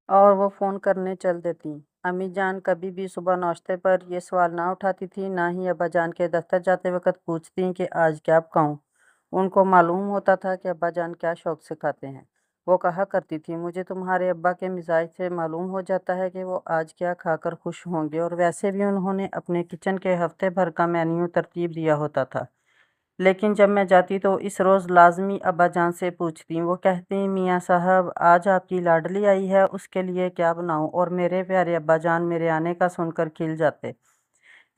اور وہ فون کرنے چل دیتیں۔ امی جان کبھی بھی صبح ناشتے پر یہ سوال نہ اٹھاتی تھیں، نہ ہی ابا جان کے دفتر جاتے وقت پوچھتیں کہ آج کیا پکاؤں۔ ان کو معلوم ہوتا تھا کہ ابا جان کیا شوق سے کھاتے ہیں۔ وہ کہا کرتی تھی، مجھے تمہارے ابا کے مزاج سے معلوم ہو جاتا ہے کہ وہ آج کیا کھا کر خوش ہوں گے، اور ویسے بھی انہوں نے اپنے کچن کے ہفتے بھر کا مینیو ترتیب دیا ہوتا تھا۔ لیکن جب میں جاتی تو اس روز لازمی ابا جان سے پوچھتی۔ وہ کہتی، میاں صاحب آج آپ کی لاڈلی آئی ہے، اس کے لیے کیا بناؤں؟ اور میرے پیارے ابا جان میرے آنے کا سن کر کھل جاتے،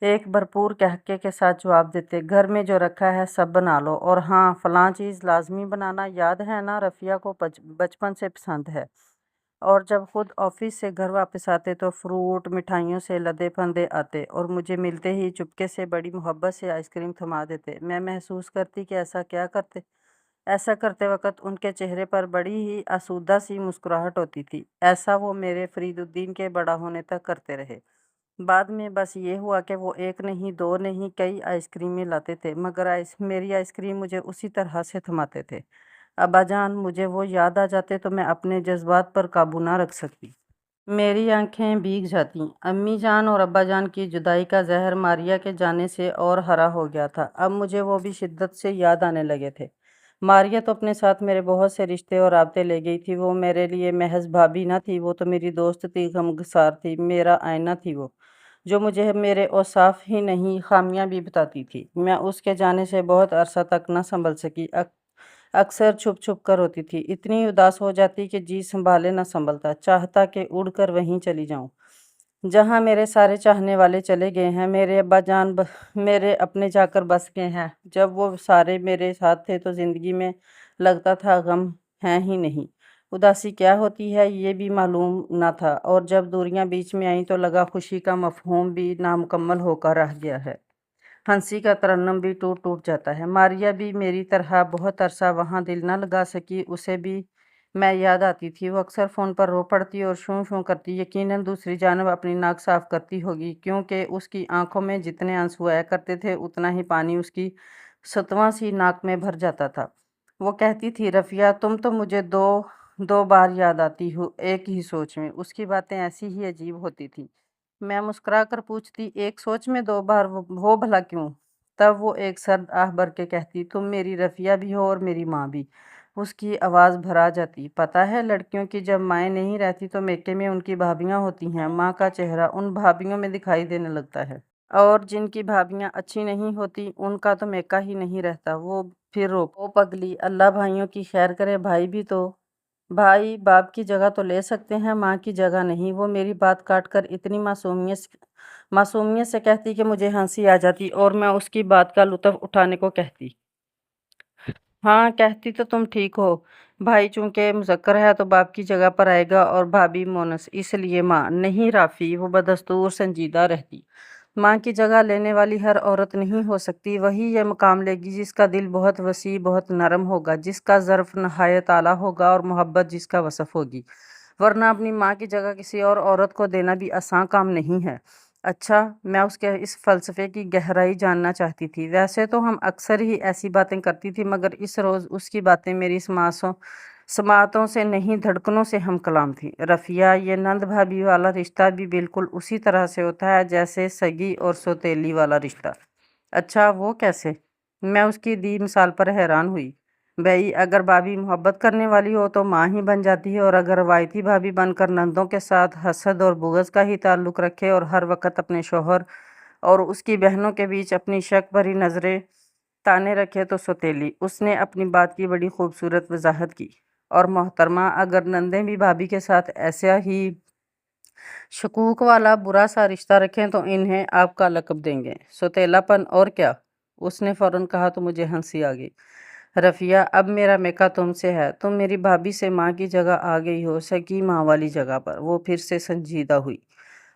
ایک بھرپور قہقہے کے ساتھ جواب دیتے، گھر میں جو رکھا ہے سب بنا لو، اور ہاں فلاں چیز لازمی بنانا، یاد ہے نا رفیہ کو بچپن سے پسند ہے۔ اور جب خود آفس سے گھر واپس آتے تو فروٹ مٹھائیوں سے لدے پھندے آتے، اور مجھے ملتے ہی چپکے سے بڑی محبت سے آئس کریم تھما دیتے۔ میں محسوس کرتی کہ ایسا کرتے وقت ان کے چہرے پر بڑی ہی آسودہ سی مسکراہٹ ہوتی تھی۔ ایسا وہ میرے فرید الدین کے بڑا ہونے تک کرتے رہے۔ بعد میں بس یہ ہوا کہ وہ ایک نہیں، دو نہیں، کئی آئس کریمیں لاتے تھے، مگر میری آئس کریم مجھے اسی طرح سے تھماتے تھے۔ ابا جان مجھے وہ یاد آ جاتے تو میں اپنے جذبات پر قابو نہ رکھ سکتی۔ میری آنکھیں بھیگ جاتیں۔ امی جان اور ابا جان کی جدائی کا زہر ماریا کے جانے سے اور ہرا ہو گیا تھا۔ اب مجھے وہ بھی شدت سے یاد آنے لگے تھے۔ ماریا تو اپنے ساتھ میرے بہت سے رشتے اور رابطے لے گئی تھی۔ وہ میرے لیے محض بھابھی نہ تھی، وہ تو میری دوست تھی، غمگسار تھی، میرا آئینہ تھی وہ، جو مجھے میرے اوصاف ہی نہیں خامیاں بھی بتاتی تھی۔ میں اس کے جانے سے بہت عرصہ تک نہ سنبھل سکی، اکثر چھپ چھپ کر روتی تھی، اتنی اداس ہو جاتی کہ جی سنبھالے نہ سنبھلتا، چاہتا کہ اڑ کر وہیں چلی جاؤں جہاں میرے سارے چاہنے والے چلے گئے ہیں، میرے ابا جان میرے اپنے جا کر بس گئے ہیں۔ جب وہ سارے میرے ساتھ تھے تو زندگی میں لگتا تھا غم ہے ہی نہیں، اداسی کیا ہوتی ہے یہ بھی معلوم نہ تھا، اور جب دوریاں بیچ میں آئیں تو لگا خوشی کا مفہوم بھی نامکمل ہو کر رہ گیا ہے، ہنسی کا ترنم بھی ٹوٹ ٹوٹ جاتا ہے۔ ماریا بھی میری طرح بہت عرصہ وہاں دل نہ لگا سکی، اسے بھی میں یاد آتی تھی، وہ اکثر فون پر رو پڑتی اور شوں شوں کرتی، یقیناً دوسری جانب اپنی ناک صاف کرتی ہوگی، کیونکہ اس کی آنکھوں میں جتنے آنسو آیا کرتے تھے اتنا ہی پانی اس کی ستواں سی ناک میں بھر جاتا تھا۔ وہ کہتی تھی، رفیہ تم تو مجھے دو بار یاد آتی ہو ایک ہی سوچ میں۔ اس کی باتیں ایسی ہی عجیب ہوتی تھی۔ میں مسکرا کر پوچھتی، ایک سوچ میں دو بار، وہ بھلا کیوں؟ تب وہ ایک سرد آہ بھر کے کہتی، تم میری رفیہ بھی ہو اور میری ماں بھی۔ اس کی آواز بھرا جاتی، پتہ ہے لڑکیوں کی جب مائیں نہیں رہتی تو میکے میں ان کی بھابیاں ہوتی ہیں، ماں کا چہرہ ان بھابیوں میں دکھائی دینے لگتا ہے، اور جن کی بھابیاں اچھی نہیں ہوتی ان کا تو میکا ہی نہیں رہتا۔ وہ پھر رو او پگلی، اللہ بھائیوں کی خیر کرے، بھائی باپ کی جگہ تو لے سکتے ہیں، ماں کی جگہ نہیں۔ وہ میری بات کاٹ کر اتنی معصومیت سے کہتی کہ مجھے ہنسی آ جاتی، اور میں اس کی بات کا لطف اٹھانے کو کہتی، ہاں کہتی تو تم ٹھیک ہو، بھائی چونکہ مذکر ہے تو باپ کی جگہ پر آئے گا، اور بھابی مونس، اس لیے ماں نہیں۔ رافی وہ بدستور سنجیدہ رہتی، ماں کی جگہ لینے والی ہر عورت نہیں ہو سکتی، وہی یہ مقام لے گی جس کا دل بہت وسیع، بہت نرم ہوگا، جس کا ظرف نہایت اعلیٰ ہوگا، اور محبت جس کا وصف ہوگی، ورنہ اپنی ماں کی جگہ کسی اور عورت کو دینا بھی آسان کام نہیں ہے۔ اچھا، میں اس کے اس فلسفے کی گہرائی جاننا چاہتی تھی۔ ویسے تو ہم اکثر ہی ایسی باتیں کرتی تھی، مگر اس روز اس کی باتیں میری سماعتوں سے نہیں دھڑکنوں سے ہم کلام تھیں۔ رفیہ، یہ نند بھابی والا رشتہ بھی بالکل اسی طرح سے ہوتا ہے جیسے سگی اور سوتیلی والا رشتہ۔ اچھا، وہ کیسے؟ میں اس کی دی مثال پر حیران ہوئی۔ بھئی اگر بھابی محبت کرنے والی ہو تو ماں ہی بن جاتی ہے، اور اگر روایتی بھابی بن کر نندوں کے ساتھ حسد اور بغض کا ہی تعلق رکھے اور ہر وقت اپنے شوہر اور اس کی بہنوں کے بیچ اپنی شک بھری نظریں تانے رکھے تو سوتیلی۔ اس نے اپنی بات کی بڑی خوبصورت وضاحت کی، اور محترمہ اگر نندیں بھی بھابی کے ساتھ ایسا ہی شکوک والا برا سا رشتہ رکھیں تو انہیں آپ کا لقب دیں گے، سوتیلا پن، اور کیا؟ اس نے فوراً کہا تو مجھے ہنسی آ گئی۔ رفیہ، اب میرا میکا تم سے ہے، تم میری بھابی سے ماں کی جگہ آ گئی ہو، سگی ماں والی جگہ پر۔ وہ پھر سے سنجیدہ ہوئی،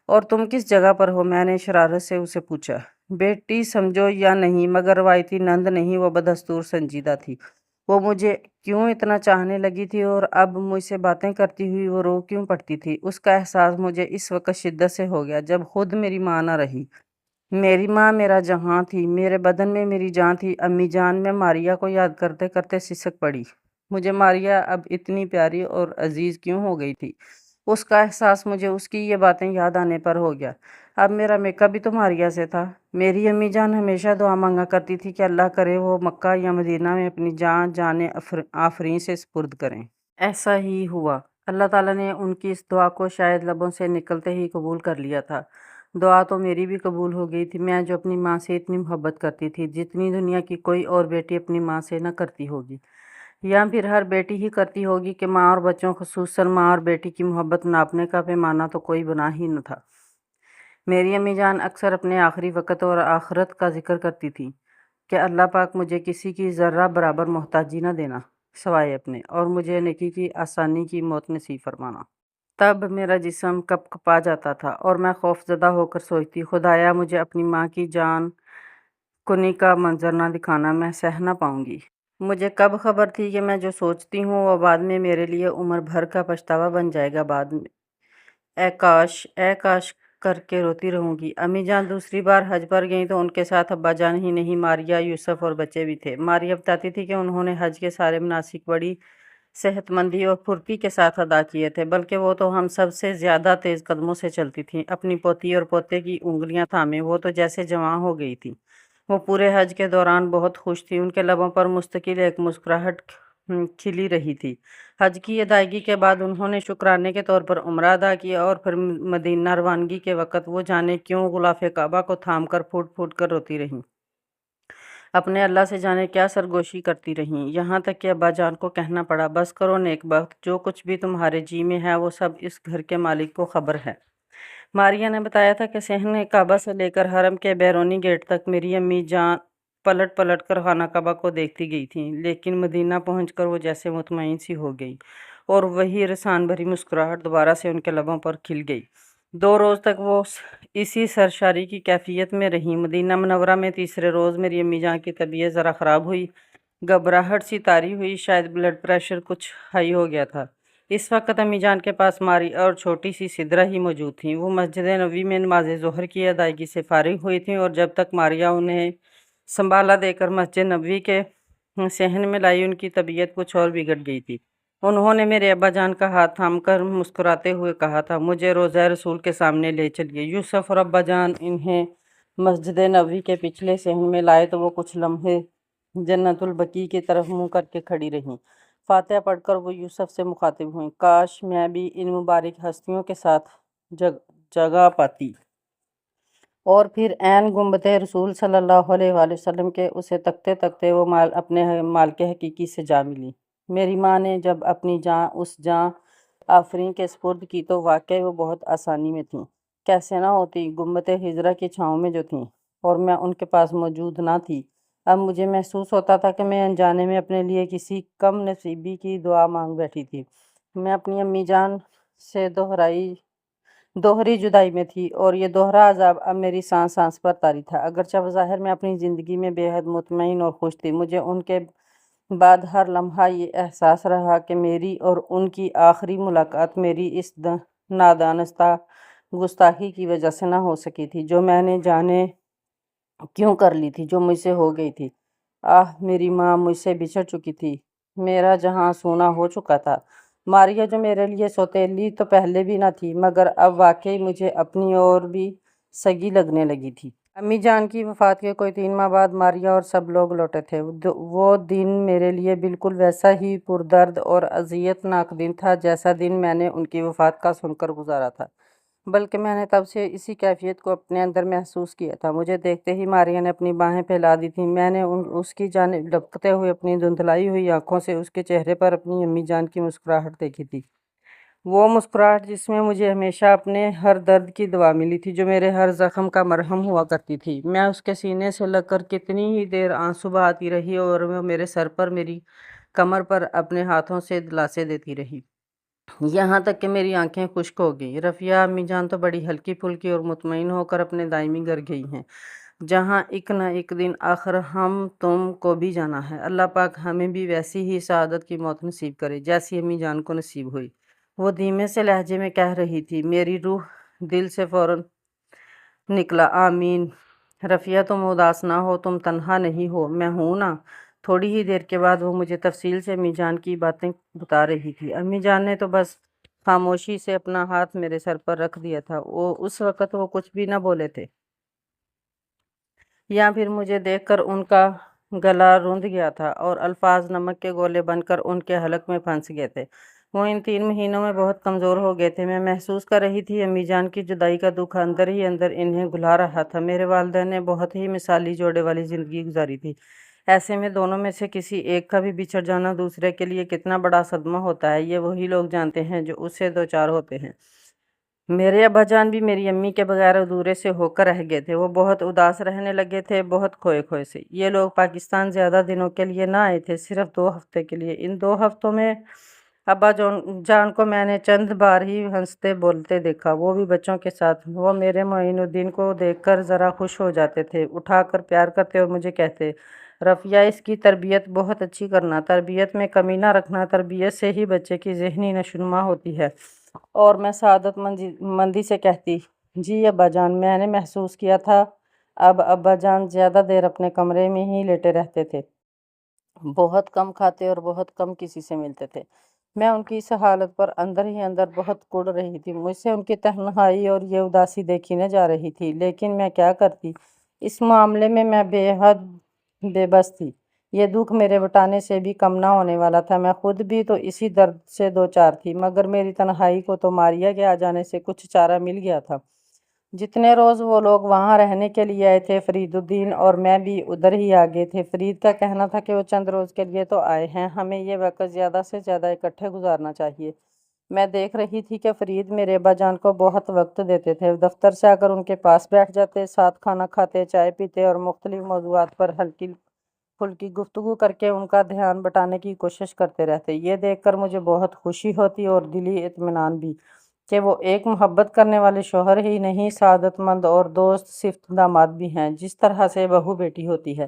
اور تم کس جگہ پر ہو؟ میں نے شرارت سے اسے پوچھا۔ بیٹی سمجھو یا نہیں، مگر روایتی نند نہیں، وہ بدستور سنجیدہ تھی۔ وہ مجھے کیوں اتنا چاہنے لگی تھی، اور اب مجھ سے باتیں کرتی ہوئی وہ رو کیوں پڑتی تھی؟ اس کا احساس مجھے اس وقت شدت سے ہو گیا جب خود میری ماں نہ رہی۔ میری ماں میرا جہاں تھی، میرے بدن میں میری جان تھی۔ امی جان، میں ماریا کو یاد کرتے کرتے سسک پڑی۔ مجھے ماریا اب اتنی پیاری اور عزیز کیوں ہو گئی تھی؟ اس کا احساس مجھے اس کی یہ باتیں یاد آنے پر ہو گیا۔ اب میرا میکا بھی تو ماریہ سے تھا۔ میری امی جان ہمیشہ دعا مانگا کرتی تھی کہ اللہ کرے وہ مکہ یا مدینہ میں اپنی جان آفرین سے سپرد کریں۔ ایسا ہی ہوا۔ اللہ تعالیٰ نے ان کی اس دعا کو شاید لبوں سے نکلتے ہی قبول کر لیا تھا۔ دعا تو میری بھی قبول ہو گئی تھی، میں جو اپنی ماں سے اتنی محبت کرتی تھی جتنی دنیا کی کوئی اور بیٹی اپنی ماں سے نہ کرتی ہوگی، یا پھر ہر بیٹی ہی کرتی ہوگی کہ ماں اور بچوں، خصوصاً ماں اور بیٹی کی محبت ناپنے کا پیمانہ تو کوئی بنا ہی نہ تھا۔ میری امی جان اکثر اپنے آخری وقت اور آخرت کا ذکر کرتی تھی کہ اللہ پاک مجھے کسی کی ذرہ برابر محتاجی نہ دینا سوائے اپنے، اور مجھے نیکی کی آسانی کی موت نصیب فرمانا۔ تب میرا جسم کپ کپا جاتا تھا اور میں خوف زدہ ہو کر سوچتی، خدایا مجھے اپنی ماں کی جان کنی کا منظر نہ دکھانا، میں سہ نہ پاؤں گی۔ مجھے کب خبر تھی کہ میں جو سوچتی ہوں وہ بعد میں میرے لیے عمر بھر کا پچھتاوا بن جائے گا۔ بعد میں اے کاش کر کے روتی رہوں گی۔ امی جان دوسری بار حج پر گئیں تو ان کے ساتھ ابا جان ہی نہیں، ماریہ، یوسف اور بچے بھی تھے۔ ماریہ بتاتی تھی کہ انہوں نے حج کے سارے مناسک بڑی صحت مندی اور پھرتی کے ساتھ ادا کیے تھے، بلکہ وہ تو ہم سب سے زیادہ تیز قدموں سے چلتی تھیں، اپنی پوتی اور پوتے کی انگلیاں تھامے وہ تو جیسے جوان ہو گئی تھی۔ وہ پورے حج کے دوران بہت خوش تھی، ان کے لبوں پر مستقل ایک مسکراہٹ کھلی رہی تھی۔ حج کی ادائیگی کے بعد انہوں نے شکرانے کے طور پر عمرہ ادا کیا، اور پھر مدینہ روانگی کے وقت وہ جانے کیوں غلاف کعبہ کو تھام کر پھوٹ پھوٹ کر روتی رہیں، اپنے اللہ سے جانے کیا سرگوشی کرتی رہیں، یہاں تک کہ ابا جان کو کہنا پڑا، بس کرو نیک بخت، جو کچھ بھی تمہارے جی میں ہے وہ سب اس گھر کے مالک کو خبر ہے۔ ماریہ نے بتایا تھا کہ صحن کعبہ سے لے کر حرم کے بیرونی گیٹ تک میری امی جان پلٹ پلٹ کر خانہ کعبہ کو دیکھتی گئی تھیں، لیکن مدینہ پہنچ کر وہ جیسے مطمئن سی ہو گئی، اور وہی رسان بھری مسکراہٹ دوبارہ سے ان کے لبوں پر کھل گئی۔ 2 روز تک وہ اسی سرشاری کی کیفیت میں رہیں۔ مدینہ منورہ میں تیسرے روز میری امی جان کی طبیعت ذرا خراب ہوئی، گھبراہٹ سی طاری ہوئی، شاید بلڈ پریشر کچھ ہائی ہو گیا تھا۔ اس وقت امی جان کے پاس ماری اور چھوٹی سی سدرہ ہی موجود تھیں۔ وہ مسجد نبوی میں نماز ظہر کی ادائیگی سے فارغ ہوئی تھیں، اور جب تک ماریہ انہیں سنبھالا دے کر مسجد نبوی کے صحن میں لائی، ان کی طبیعت کچھ اور بگڑ گئی تھی۔ انہوں نے میرے ابا جان کا ہاتھ تھام کر مسکراتے ہوئے کہا تھا، مجھے روضہ رسول کے سامنے لے چلیے۔ یوسف اور ابا جان انہیں مسجد نبوی کے پچھلے صحن میں لائے تو وہ کچھ لمحے جنت البقیع کی طرف منہ کر کے کھڑی رہیں۔ فاتحہ پڑھ کر وہ یوسف سے مخاطب ہوئیں، کاش میں بھی ان مبارک ہستیوں کے ساتھ جگہ پاتی۔ اور پھر عین گنبد رسول صلی اللہ علیہ وآلہ وسلم کے اسے تکتے تکتے وہ اپنے مالک حقیقی سے جا ملی۔ میری ماں نے جب اپنی جاں اس جاں آفرین کے سپرد کی تو واقعی وہ بہت آسانی میں تھیں، کیسے نہ ہوتی، گنبد ہجرہ کی چھاؤں میں جو تھیں، اور میں ان کے پاس موجود نہ تھی۔ اب مجھے محسوس ہوتا تھا کہ میں انجانے میں اپنے لیے کسی کم نصیبی کی دعا مانگ بیٹھی تھی۔ میں اپنی امی جان سے دوہری جدائی میں تھی، اور یہ دوہرا عذاب اب میری سانس سانس پر طاری تھا۔ اگرچہ بظاہر میں اپنی زندگی میں بے حد مطمئن اور خوش تھی، مجھے ان کے بعد ہر لمحہ یہ احساس رہا کہ میری اور ان کی آخری ملاقات میری اس نادانستہ گستاخی کی وجہ سے نہ ہو سکی تھی، جو میں نے جانے کیوں کر لی تھی، جو مجھ سے ہو گئی تھی۔ میری ماں مجھ سے بچھڑ چکی تھی، میرا جہاں سونا ہو چکا تھا۔ ماریہ جو میرے لیے سوتیلی تو پہلے بھی نہ تھی، مگر اب واقعی مجھے اپنی اور بھی سگی لگنے لگی تھی۔ امی جان کی وفات کے کوئی 3 ماہ بعد ماریہ اور سب لوگ لوٹے تھے۔ وہ دن میرے لیے بالکل ویسا ہی پردرد اور اذیت ناک دن تھا جیسا دن میں نے ان کی وفات کا سن کر گزارا تھا، بلکہ میں نے تب سے اسی کیفیت کو اپنے اندر محسوس کیا تھا۔ مجھے دیکھتے ہی ماریہ نے اپنی باہیں پھیلا دی تھیں۔ میں نے اس کی جانب لپکتے ہوئے اپنی دھندلائی ہوئی آنکھوں سے اس کے چہرے پر اپنی امی جان کی مسکراہٹ دیکھی تھی، وہ مسکراہٹ جس میں مجھے ہمیشہ اپنے ہر درد کی دوا ملی تھی، جو میرے ہر زخم کا مرہم ہوا کرتی تھی۔ میں اس کے سینے سے لگ کر کتنی ہی دیر آنسو بہاتی رہی، اور وہ میرے سر پر، میری کمر پر اپنے ہاتھوں سے دلاسے دیتی رہی، یہاں تک کہ میری آنکھیں خشک ہو گئیں۔ رفیہ امی جان تو بڑی ہلکی پھلکی اور مطمئن ہو کر اپنے دائمی گھر گئی ہیں، جہاں ایک نہ ایک دن آخر ہم تم کو بھی جانا ہے۔ اللہ پاک ہمیں بھی ویسی ہی سعادت کی موت نصیب کرے جیسی امی جان کو نصیب ہوئی۔ وہ دھیمے سے لہجے میں کہہ رہی تھی، میری روح دل سے فوراً نکلا، آمین۔ رفیہ تم اداس نہ ہو، تم تنہا نہیں ہو، میں ہوں نا۔ تھوڑی ہی دیر کے بعد وہ مجھے تفصیل سے امی جان کی باتیں بتا رہی تھی۔ امی جان نے تو بس خاموشی سے اپنا ہاتھ میرے سر پر رکھ دیا تھا۔ اس وقت وہ کچھ بھی نہ بولے تھے، یا پھر مجھے دیکھ کر ان کا گلا روند گیا تھا اور الفاظ نمک کے گولے بن کر ان کے حلق میں پھنس گئے تھے۔ وہ ان 3 مہینوں میں بہت کمزور ہو گئے تھے۔ میں محسوس کر رہی تھی امی جان کی جدائی کا دکھ اندر ہی اندر انہیں گھلا رہا تھا۔ میرے والدین نے بہت ہی مثالی جوڑے والی زندگی گزاری تھی۔ ایسے میں دونوں میں سے کسی ایک کا بھی بچھڑ جانا دوسرے کے لیے کتنا بڑا صدمہ ہوتا ہے، یہ وہی لوگ جانتے ہیں جو اس سے دوچار ہوتے ہیں۔ میرے ابا جان بھی میری امی کے بغیر ادھورے سے ہو کر رہ گئے تھے۔ وہ بہت اداس رہنے لگے تھے، بہت کھوئے کھوئے سے۔ یہ لوگ پاکستان زیادہ دنوں کے لیے نہ آئے تھے، صرف 2 ہفتے کے لیے۔ ان 2 ہفتوں میں ابا جان کو میں نے چند بار ہی ہنستے بولتے دیکھا، وہ بھی بچوں کے ساتھ۔ وہ میرے معین الدین کو دیکھ کر ذرا خوش ہو جاتے تھے، اٹھا کر پیار کرتے اور مجھے کہتے، رفیہ اس کی تربیت بہت اچھی کرنا، تربیت میں کمی نہ رکھنا، تربیت سے ہی بچے کی ذہنی نشوونما ہوتی ہے۔ اور میں سعادت مندی سے کہتی، جی ابا جان، میں نے محسوس کیا تھا اب ابا جان زیادہ دیر اپنے کمرے میں ہی لیٹے رہتے تھے، بہت کم کھاتے اور بہت کم کسی سے ملتے تھے۔ میں ان کی اس حالت پر اندر ہی اندر بہت کڑ رہی تھی۔ مجھ سے ان کی تنہائی اور یہ اداسی دیکھی نہ جا رہی تھی، لیکن میں کیا کرتی؟ اس معاملے میں میں بے حد بے بس تھی۔ یہ دکھ میرے بٹانے سے بھی کم نہ ہونے والا تھا۔ میں خود بھی تو اسی درد سے دوچار تھی، مگر میری تنہائی کو تو ماریا کے آ جانے سے کچھ چارہ مل گیا تھا۔ جتنے روز وہ لوگ وہاں رہنے کے لیے آئے تھے، فرید الدین اور میں بھی ادھر ہی آ گئے تھے۔ فرید کا کہنا تھا کہ وہ چند روز کے لیے تو آئے ہیں، ہمیں یہ وقت زیادہ سے زیادہ اکٹھے گزارنا چاہیے۔ میں دیکھ رہی تھی کہ فرید میرے ابا جان کو بہت وقت دیتے تھے، دفتر سے آ کر ان کے پاس بیٹھ جاتے، ساتھ کھانا کھاتے، چائے پیتے اور مختلف موضوعات پر ہلکی پھلکی گفتگو کر کے ان کا دھیان بٹانے کی کوشش کرتے رہتے۔ یہ دیکھ کر مجھے بہت خوشی ہوتی اور دلی اطمینان بھی کہ وہ ایک محبت کرنے والے شوہر ہی نہیں، سعادت مند اور دوست صفت داماد بھی ہیں۔ جس طرح سے بہو بیٹی ہوتی ہے،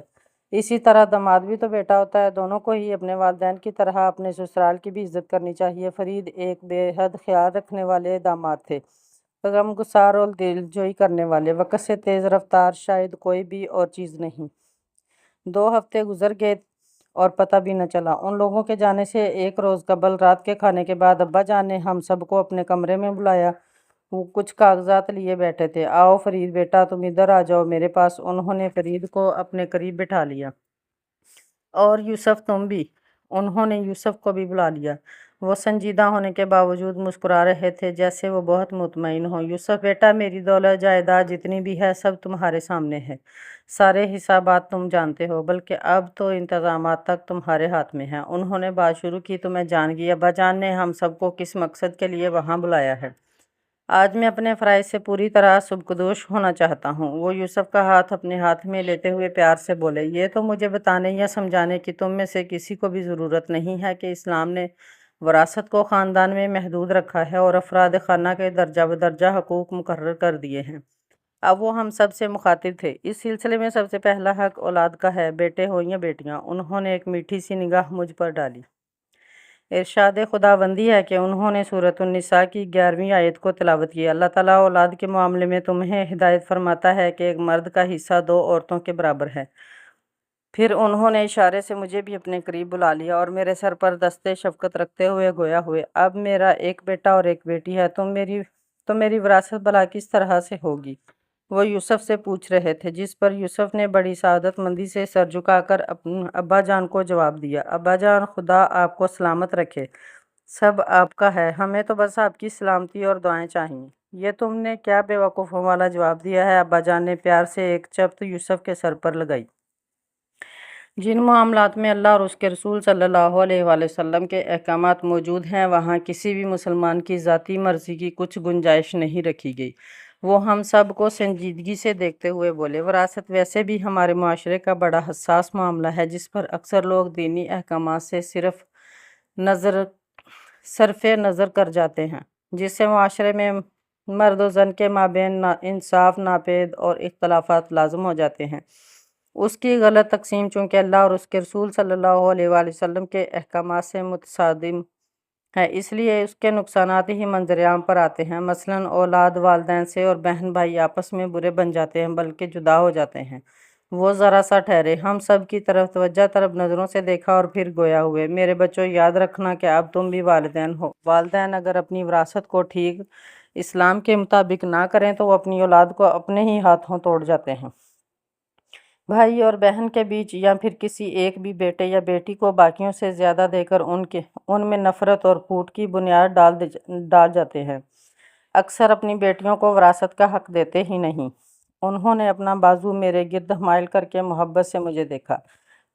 اسی طرح داماد بھی تو بیٹا ہوتا ہے۔ دونوں کو ہی اپنے والدین کی طرح اپنے سسرال کی بھی عزت کرنی چاہیے۔ فرید ایک بے حد خیال رکھنے والے داماد تھے، غم گسار اور دل جوئی کرنے والے۔ وقت سے تیز رفتار شاید کوئی بھی اور چیز نہیں۔ 2 ہفتے گزر گئے اور پتہ بھی نہ چلا۔ ان لوگوں کے جانے سے ایک روز قبل رات کے کھانے کے بعد ابا جان نے ہم سب کو اپنے کمرے میں بلایا۔ وہ کچھ کاغذات لیے بیٹھے تھے۔ آؤ فرید بیٹا، تم ادھر آ جاؤ میرے پاس۔ انہوں نے فرید کو اپنے قریب بٹھا لیا۔ اور یوسف تم بھی۔ انہوں نے یوسف کو بھی بلا لیا۔ وہ سنجیدہ ہونے کے باوجود مسکرا رہے تھے، جیسے وہ بہت مطمئن ہوں۔ یوسف بیٹا، میری دولت جائیداد جتنی بھی ہے سب تمہارے سامنے ہے، سارے حسابات تم جانتے ہو، بلکہ اب تو انتظامات تک تمہارے ہاتھ میں ہیں۔ انہوں نے بات شروع کی تو میں جان گئی ابا جان نے ہم سب کو کس مقصد کے لیے وہاں بلایا ہے۔ آج میں اپنے فرائض سے پوری طرح سبکدوش ہونا چاہتا ہوں۔ وہ یوسف کا ہاتھ اپنے ہاتھ میں لیتے ہوئے پیار سے بولے، یہ تو مجھے بتانے یا سمجھانے کی تم میں سے کسی کو بھی ضرورت نہیں ہے کہ اسلام نے وراثت کو خاندان میں محدود رکھا ہے اور افراد خانہ کے درجہ بدرجہ حقوق مقرر کر دیے ہیں۔ اب وہ ہم سب سے مخاطب تھے۔ اس سلسلے میں سب سے پہلا حق اولاد کا ہے، بیٹے ہوں یا بیٹیاں۔ انہوں نے ایک میٹھی سی نگاہ مجھ پر ڈالی۔ ارشاد خداوندی ہے کہ انہوں نے سورۃ النساء کی 11ویں آیت کو تلاوت کی۔ اللہ تعالیٰ اولاد کے معاملے میں تمہیں ہدایت فرماتا ہے کہ ایک مرد کا حصہ 2 عورتوں کے برابر ہے۔ پھر انہوں نے اشارے سے مجھے بھی اپنے قریب بلا لیا اور میرے سر پر دستِ شفقت رکھتے ہوئے گویا ہوئے، اب میرا ایک بیٹا اور ایک بیٹی ہے، تو میری وراثت بھلا کس طرح سے ہوگی؟ وہ یوسف سے پوچھ رہے تھے، جس پر یوسف نے بڑی سعادت مندی سے سر جھکا کر ابا جان کو جواب دیا، ابا جان، خدا آپ کو سلامت رکھے، سب آپ کا ہے، ہمیں تو بس آپ کی سلامتی اور دعائیں چاہیے۔ یہ تم نے کیا بے وقوفوں والا جواب دیا ہے؟ ابا جان نے پیار سے ایک چپت یوسف کے سر پر لگائی۔ جن معاملات میں اللہ اور اس کے رسول صلی اللہ علیہ وآلہ وسلم کے احکامات موجود ہیں، وہاں کسی بھی مسلمان کی ذاتی مرضی کی کچھ گنجائش نہیں رکھی گئی۔ وہ ہم سب کو سنجیدگی سے دیکھتے ہوئے بولے، وراثت ویسے بھی ہمارے معاشرے کا بڑا حساس معاملہ ہے، جس پر اکثر لوگ دینی احکامات سے صرف نظر کر جاتے ہیں، جس سے معاشرے میں مرد و زن کے مابین انصاف ناپید اور اختلافات لازم ہو جاتے ہیں۔ اس کی غلط تقسیم چونکہ اللہ اور اس کے رسول صلی اللہ علیہ وآلہ وسلم کے احکامات سے متصادم ہے، اس لیے اس کے نقصانات ہی منظر عام پر آتے ہیں۔ مثلاً اولاد والدین سے اور بہن بھائی آپس میں برے بن جاتے ہیں، بلکہ جدا ہو جاتے ہیں۔ وہ ذرا سا ٹھہرے، ہم سب کی طرف توجہ طلب نظروں سے دیکھا اور پھر گویا ہوئے، میرے بچوں یاد رکھنا کہ اب تم بھی والدین ہو۔ والدین اگر اپنی وراثت کو ٹھیک اسلام کے مطابق نہ کریں تو وہ اپنی اولاد کو اپنے ہی ہاتھوں توڑ جاتے ہیں۔ بھائی اور بہن کے بیچ یا پھر کسی ایک بھی بیٹے یا بیٹی کو باقیوں سے زیادہ دے کر ان میں نفرت اور پھوٹ کی بنیاد ڈال جاتے ہیں۔ اکثر اپنی بیٹیوں کو وراثت کا حق دیتے ہی نہیں۔ انہوں نے اپنا بازو میرے گرد مائل کر کے محبت سے مجھے دیکھا،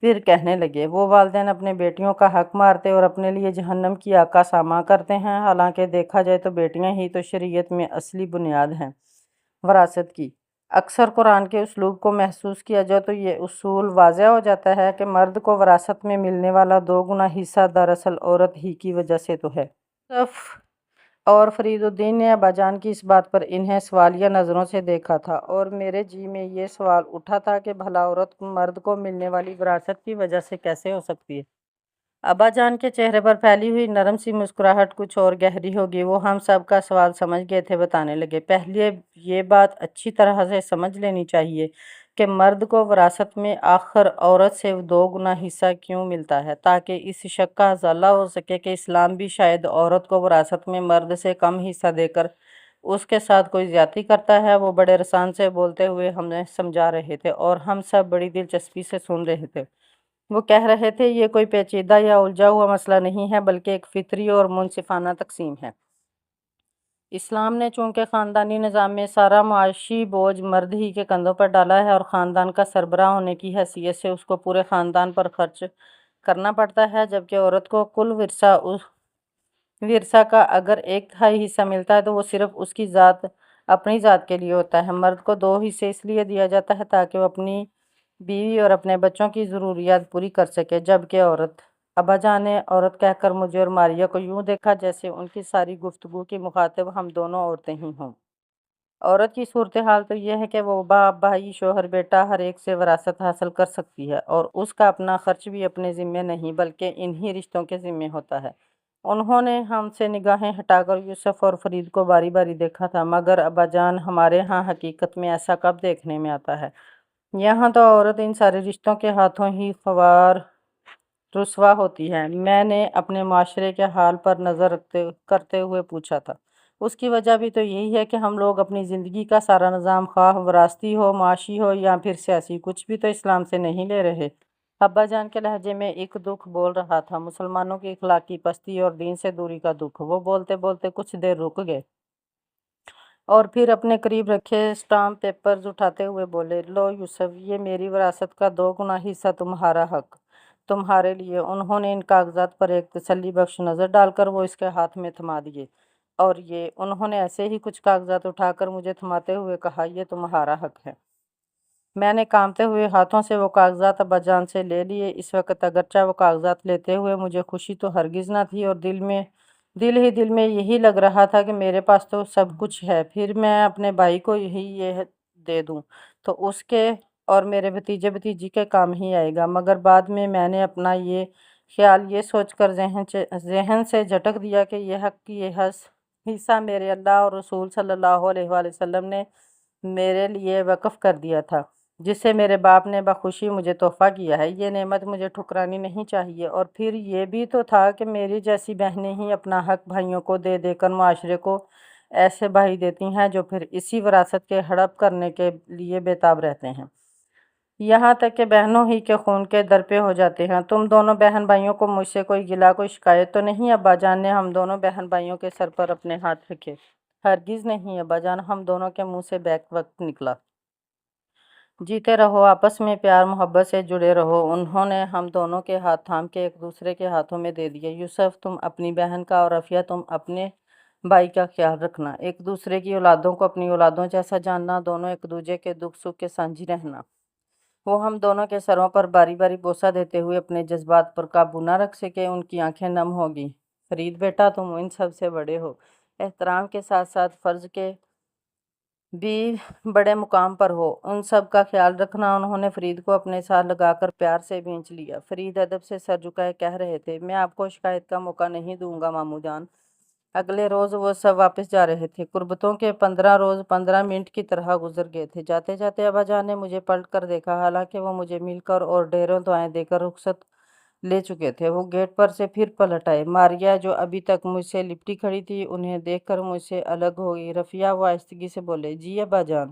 پھر کہنے لگے، وہ والدین اپنے بیٹیوں کا حق مارتے اور اپنے لیے جہنم کی آگ کا سامنا کرتے ہیں، حالانکہ دیکھا جائے تو بیٹیاں ہی تو شریعت میں اصلی بنیاد ہیں وراثت کی۔ اکثر قرآن کے اسلوب کو محسوس کیا جائے تو یہ اصول واضح ہو جاتا ہے کہ مرد کو وراثت میں ملنے والا 2 گنا حصہ دراصل عورت ہی کی وجہ سے تو ہے۔ یوسف اور فرید الدین نے ابا جان کی اس بات پر انہیں سوالیہ نظروں سے دیکھا تھا، اور میرے جی میں یہ سوال اٹھا تھا کہ بھلا عورت مرد کو ملنے والی وراثت کی وجہ سے کیسے ہو سکتی ہے؟ ابا جان کے چہرے پر پھیلی ہوئی نرم سی مسکراہٹ کچھ اور گہری ہوگی، وہ ہم سب کا سوال سمجھ گئے تھے، بتانے لگے، پہلے یہ بات اچھی طرح سے سمجھ لینی چاہیے کہ مرد کو وراثت میں آخر عورت سے 2 گنا حصہ کیوں ملتا ہے، تاکہ اس شک کا ازالہ ہو سکے کہ اسلام بھی شاید عورت کو وراثت میں مرد سے کم حصہ دے کر اس کے ساتھ کوئی زیادتی کرتا ہے۔ وہ بڑے رسان سے بولتے ہوئے ہمیں سمجھا رہے تھے اور ہم سب بڑی دلچسپی سے سن رہے تھے۔ وہ کہہ رہے تھے، یہ کوئی پیچیدہ یا الجھا ہوا مسئلہ نہیں ہے، بلکہ ایک فطری اور منصفانہ تقسیم ہے۔ اسلام نے چونکہ خاندانی نظام میں سارا معاشی بوجھ مرد ہی کے کندھوں پر ڈالا ہے اور خاندان کا سربراہ ہونے کی حیثیت سے اس کو پورے خاندان پر خرچ کرنا پڑتا ہے، جبکہ عورت کو کل ورثہ کا اگر 1/3 حصہ ملتا ہے تو وہ صرف اس کی اپنی ذات کے لیے ہوتا ہے۔ مرد کو 2 حصے اس لیے دیا جاتا ہے تاکہ وہ اپنی بیوی اور اپنے بچوں کی ضروریات پوری کر سکے، جبکہ ابا جان نے عورت کہہ کر مجھے اور ماریہ کو یوں دیکھا جیسے ان کی ساری گفتگو کی مخاطب ہم دونوں عورتیں ہی ہوں۔ عورت کی صورتحال تو یہ ہے کہ وہ باپ، بھائی، شوہر، بیٹا ہر ایک سے وراثت حاصل کر سکتی ہے، اور اس کا اپنا خرچ بھی اپنے ذمے نہیں بلکہ انہی رشتوں کے ذمے ہوتا ہے۔ انہوں نے ہم سے نگاہیں ہٹا کر یوسف اور فرید کو باری باری دیکھا تھا، مگر ابا جان، ہمارے ہاں حقیقت میں ایسا کب دیکھنے میں آتا ہے؟ یہاں تو عورت ان سارے رشتوں کے ہاتھوں ہی خوار رسوا ہوتی ہے۔ میں نے اپنے معاشرے کے حال پر نظر کرتے ہوئے پوچھا تھا۔ اس کی وجہ بھی تو یہی ہے کہ ہم لوگ اپنی زندگی کا سارا نظام، خواہ وراثتی ہو، معاشی ہو یا پھر سیاسی، کچھ بھی تو اسلام سے نہیں لے رہے۔ ابا جان کے لہجے میں ایک دکھ بول رہا تھا، مسلمانوں کی اخلاقی پستی اور دین سے دوری کا دکھ۔ وہ بولتے بولتے کچھ دیر رک گئے اور پھر اپنے قریب رکھے اسٹامپ پیپرز اٹھاتے ہوئے بولے، لو یوسف، یہ میری وراثت کا 2 گنا حصہ تمہارا حق، تمہارے لیے۔ انہوں نے ان کاغذات پر ایک تسلی بخش نظر ڈال کر وہ اس کے ہاتھ میں تھما دیے، اور یہ، انہوں نے ایسے ہی کچھ کاغذات اٹھا کر مجھے تھماتے ہوئے کہا، یہ تمہارا حق ہے۔ میں نے کانپتے ہوئے ہاتھوں سے وہ کاغذات ابا جان سے لے لیے۔ اس وقت اگرچہ وہ کاغذات لیتے ہوئے مجھے خوشی تو ہرگز نہ تھی، اور دل میں یہی لگ رہا تھا کہ میرے پاس تو سب کچھ ہے، پھر میں اپنے بھائی کو یہ دے دوں تو اس کے اور میرے بھتیجے بھتیجی کے کام ہی آئے گا۔ مگر بعد میں نے اپنا یہ خیال یہ سوچ کر ذہن سے جھٹک دیا کہ یہ حق کی یہ حصہ میرے اللہ اور رسول صلی اللہ علیہ وآلہ وسلم نے میرے لیے وقف کر دیا تھا، جسے میرے باپ نے بخوشی مجھے تحفہ کیا ہے۔ یہ نعمت مجھے ٹھکرانی نہیں چاہیے۔ اور پھر یہ بھی تو تھا کہ میری جیسی بہنیں ہی اپنا حق بھائیوں کو دے دے کر معاشرے کو ایسے بھائی دیتی ہیں جو پھر اسی وراثت کے ہڑپ کرنے کے لیے بےتاب رہتے ہیں، یہاں تک کہ بہنوں ہی کے خون کے درپے ہو جاتے ہیں۔ تم دونوں بہن بھائیوں کو مجھ سے کوئی گلہ، کوئی شکایت تو نہیں؟ ابا جان نے ہم دونوں بہن بھائیوں کے سر پر اپنے ہاتھ رکھے۔ ہرگز نہیں ابا جان، ہم دونوں کے منہ سے بیک وقت نکلا۔ جیتے رہو، آپس میں پیار محبت سے جڑے رہو۔ انہوں نے ہم دونوں کے ہاتھ تھام کے ایک دوسرے کے ہاتھوں میں دے دیے۔ یوسف، تم اپنی بہن کا، اور عافیہ، تم اپنے بھائی کا خیال رکھنا، ایک دوسرے کی اولادوں کو اپنی اولادوں جیسا جاننا، دونوں ایک دوسرے کے دکھ سکھ کے سانجھی رہنا۔ وہ ہم دونوں کے سروں پر باری باری بوسہ دیتے ہوئے اپنے جذبات پر قابو نہ رکھ سکے، ان کی آنکھیں نم ہو گئیں۔ فرید بیٹا، تم ان سب سے بڑے ہو، احترام کے ساتھ ساتھ فرض کے بھی بڑے مقام پر ہو، ان سب کا خیال رکھنا۔ انہوں نے فرید کو اپنے ساتھ لگا کر پیار سے بھینچ لیا۔ فرید ادب سے سر جھکائے کہہ رہے تھے، میں آپ کو شکایت کا موقع نہیں دوں گا ماموں جان، اگلے روز وہ سب واپس جا رہے تھے۔ قربتوں کے 15 روز 15 منٹ کی طرح گزر گئے تھے۔ جاتے جاتے ابا جان نے مجھے پلٹ کر دیکھا، حالانکہ وہ مجھے مل کر اور ڈھیروں دعائیں دے کر رخصت لے چکے تھے۔ وہ گیٹ پر سے پھر پلٹ آئے۔ ماریہ جو ابھی تک مجھ سے لپٹی کھڑی تھی، انہیں دیکھ کر مجھ سے الگ ہو گئی۔ رفیہ وہ آہستگی سے بولے، جی ابا جان۔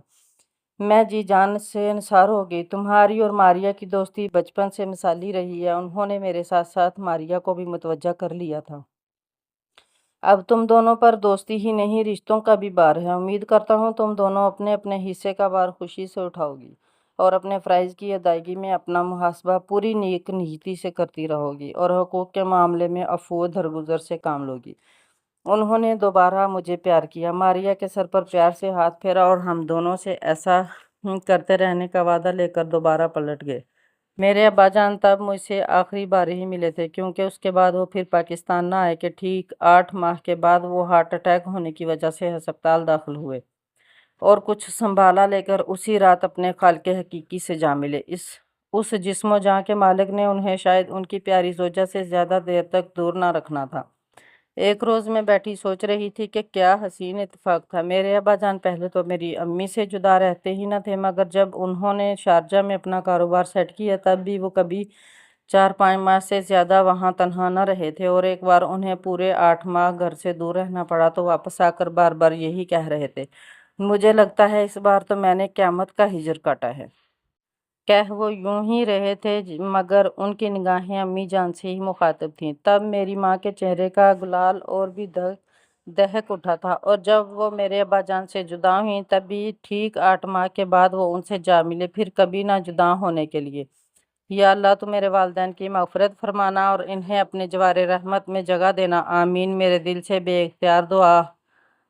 میں جی جان سے نثار ہو گئی۔ تمہاری اور ماریہ کی دوستی بچپن سے مثالی رہی ہے۔ انہوں نے میرے ساتھ ساتھ ماریہ کو بھی متوجہ کر لیا تھا۔ اب تم دونوں پر دوستی ہی نہیں، رشتوں کا بھی بار ہے۔ امید کرتا ہوں تم دونوں اپنے اپنے حصے کا بار خوشی سے اٹھاؤ گی اور اپنے فرائض کی ادائیگی میں اپنا محاسبہ پوری نیک نیتی سے کرتی رہو گی اور حقوق کے معاملے میں عفو و درگزر سے کام لو گی۔ انہوں نے دوبارہ مجھے پیار کیا، ماریہ کے سر پر پیار سے ہاتھ پھیرا اور ہم دونوں سے ایسا کرتے رہنے کا وعدہ لے کر دوبارہ پلٹ گئے۔ میرے ابا جان تب مجھ سے آخری بار ہی ملے تھے، کیونکہ اس کے بعد وہ پھر پاکستان نہ آئے کہ ٹھیک 8 ماہ کے بعد وہ ہارٹ اٹیک ہونے کی وجہ سے ہسپتال داخل ہوئے اور کچھ سنبھالا لے کر اسی رات اپنے خالق حقیقی سے جا ملے۔ اس جسم و جاں کے مالک نے انہیں شاید ان کی پیاری زوجہ سے زیادہ دیر تک دور نہ رکھنا تھا۔ ایک روز میں بیٹھی سوچ رہی تھی کہ کیا حسین اتفاق تھا۔ میرے ابا جان پہلے تو میری امی سے جدا رہتے ہی نہ تھے، مگر جب انہوں نے شارجہ میں اپنا کاروبار سیٹ کیا تب بھی وہ کبھی 4-5 ماہ سے زیادہ وہاں تنہا نہ رہے تھے، اور ایک بار انہیں پورے 8 ماہ گھر سے دور رہنا پڑا تو واپس آ کر بار بار یہی کہہ رہے تھے، مجھے لگتا ہے اس بار تو میں نے قیامت کا ہجر کاٹا ہے۔ کہہ وہ یوں ہی رہے تھے مگر ان کی نگاہیں امی جان سے ہی مخاطب تھیں۔ تب میری ماں کے چہرے کا گلال اور بھی دہک اٹھا تھا، اور جب وہ میرے ابا جان سے جدا ہوئیں تب بھی ٹھیک 8 ماہ کے بعد وہ ان سے جا ملے، پھر کبھی نہ جدا ہونے کے لیے۔ یا اللہ تو میرے والدین کی مغفرت فرمانا اور انہیں اپنے جوار رحمت میں جگہ دینا، آمین۔ میرے دل سے بے اختیار دعا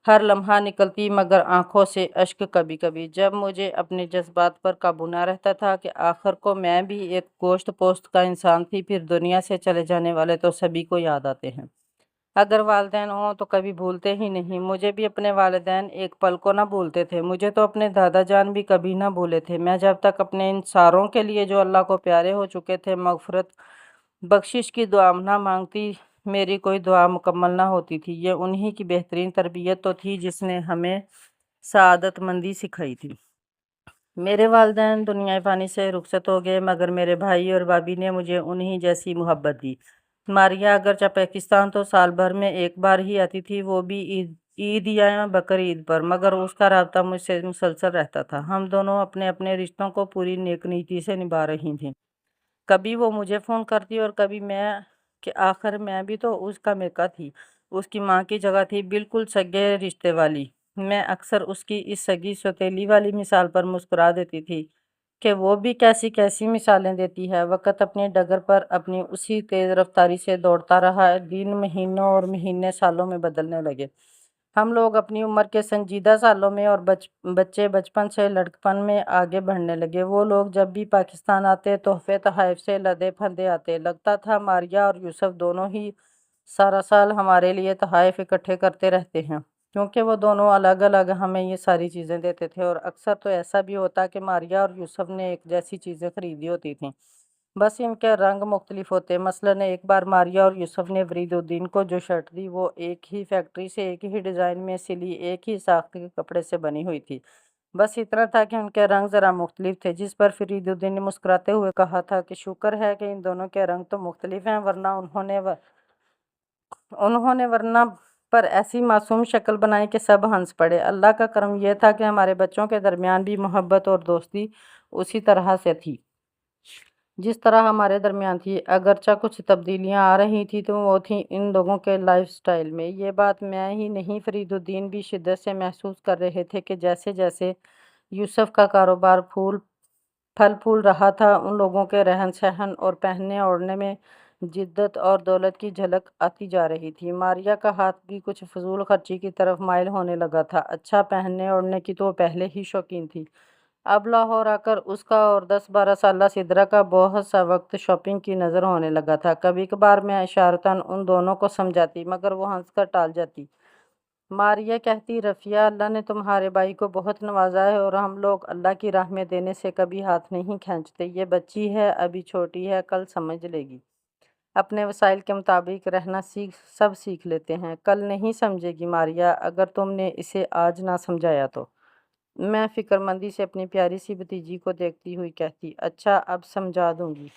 ہر لمحہ نکلتی، مگر آنکھوں سے اشک کبھی کبھی، جب مجھے اپنے جذبات پر قابو نہ رہتا تھا کہ آخر کو میں بھی ایک گوشت پوست کا انسان تھی۔ پھر دنیا سے چلے جانے والے تو سبھی کو یاد آتے ہیں، اگر والدین ہوں تو کبھی بھولتے ہی نہیں۔ مجھے بھی اپنے والدین ایک پل کو نہ بھولتے تھے، مجھے تو اپنے دادا جان بھی کبھی نہ بھولے تھے۔ میں جب تک اپنے ان ساروں کے لیے جو اللہ کو پیارے ہو چکے تھے مغفرت بخشش کی دعا نہ مانگتی، میری کوئی دعا مکمل نہ ہوتی تھی۔ یہ انہی کی بہترین تربیت تو تھی جس نے ہمیں سعادت مندی سکھائی تھی۔ میرے والدین دنیا فانی سے رخصت ہو گئے، مگر میرے بھائی اور بھابھی نے مجھے انہی جیسی محبت دی۔ ماریہ اگرچہ پاکستان تو سال بھر میں ایک بار ہی آتی تھی، وہ بھی عید یا بقرعید پر، مگر اس کا رابطہ مجھ سے مسلسل رہتا تھا۔ ہم دونوں اپنے اپنے رشتوں کو پوری نیک نیتی سے نبھا رہی تھیں۔ کبھی وہ مجھے فون کرتی اور کبھی میں، کہ آخر میں بھی تو اس کا میکا تھی، اس کی ماں کی جگہ تھی، بالکل سگے رشتے والی۔ میں اکثر اس کی اس سگی سوتیلی والی مثال پر مسکرا دیتی تھی کہ وہ بھی کیسی کیسی مثالیں دیتی ہے۔ وقت اپنی ڈگر پر اپنی اسی تیز رفتاری سے دوڑتا رہا، دن مہینوں اور مہینے سالوں میں بدلنے لگے۔ ہم لوگ اپنی عمر کے سنجیدہ سالوں میں اور بچے بچپن سے لڑکپن میں آگے بڑھنے لگے۔ وہ لوگ جب بھی پاکستان آتے تحفے تحائف سے لدے پھندے آتے، لگتا تھا ماریہ اور یوسف دونوں ہی سارا سال ہمارے لیے تحائف اکٹھے کرتے رہتے ہیں، کیونکہ وہ دونوں الگ الگ ہمیں یہ ساری چیزیں دیتے تھے، اور اکثر تو ایسا بھی ہوتا کہ ماریہ اور یوسف نے ایک جیسی چیزیں خریدی ہوتی تھیں، بس ان کے رنگ مختلف ہوتے۔ مثلاً ایک بار ماریہ اور یوسف نے فرید الدین کو جو شرٹ دی وہ ایک ہی فیکٹری سے ایک ہی ڈیزائن میں سلی ایک ہی ساخت کے کپڑے سے بنی ہوئی تھی، بس اتنا تھا کہ ان کے رنگ ذرا مختلف تھے، جس پر فرید الدین نے مسکراتے ہوئے کہا تھا کہ شکر ہے کہ ان دونوں کے رنگ تو مختلف ہیں، ورنہ ورنہ پر ایسی معصوم شکل بنائی کہ سب ہنس پڑے۔ اللہ کا کرم یہ تھا کہ ہمارے بچوں کے درمیان بھی محبت اور دوستی اسی طرح سے تھی جس طرح ہمارے درمیان تھی، اگرچہ کچھ تبدیلیاں آ رہی تھیں تو وہ تھیں ان لوگوں کے لائف سٹائل میں۔ یہ بات میں ہی نہیں، فرید الدین بھی شدت سے محسوس کر رہے تھے کہ جیسے جیسے یوسف کا کاروبار پھل پھول رہا تھا، ان لوگوں کے رہن سہن اور پہننے اوڑھنے میں جدت اور دولت کی جھلک آتی جا رہی تھی۔ ماریہ کا ہاتھ بھی کچھ فضول خرچی کی طرف مائل ہونے لگا تھا۔ اچھا پہننے اوڑھنے کی تو وہ پہلے ہی شوقین تھی، اب لاہور آ کر اس کا اور 10-12 سالہ سدرا کا بہت سا وقت شاپنگ کی نظر ہونے لگا تھا۔ کبھی کبھار میں اشارتاً ان دونوں کو سمجھاتی، مگر وہ ہنس کر ٹال جاتی۔ ماریہ کہتی، رفیہ، اللہ نے تمہارے بھائی کو بہت نوازا ہے اور ہم لوگ اللہ کی راہ میں دینے سے کبھی ہاتھ نہیں کھینچتے۔ یہ بچی ہے، ابھی چھوٹی ہے، کل سمجھ لے گی۔ اپنے وسائل کے مطابق رہنا سب سیکھ لیتے ہیں۔ کل نہیں سمجھے گی ماریا، اگر تم نے اسے آج نہ سمجھایا تو۔ میں فکر مندی سے اپنی پیاری سی بھتیجی کو دیکھتی ہوئی کہتی، اچھا اب سمجھا دوں گی۔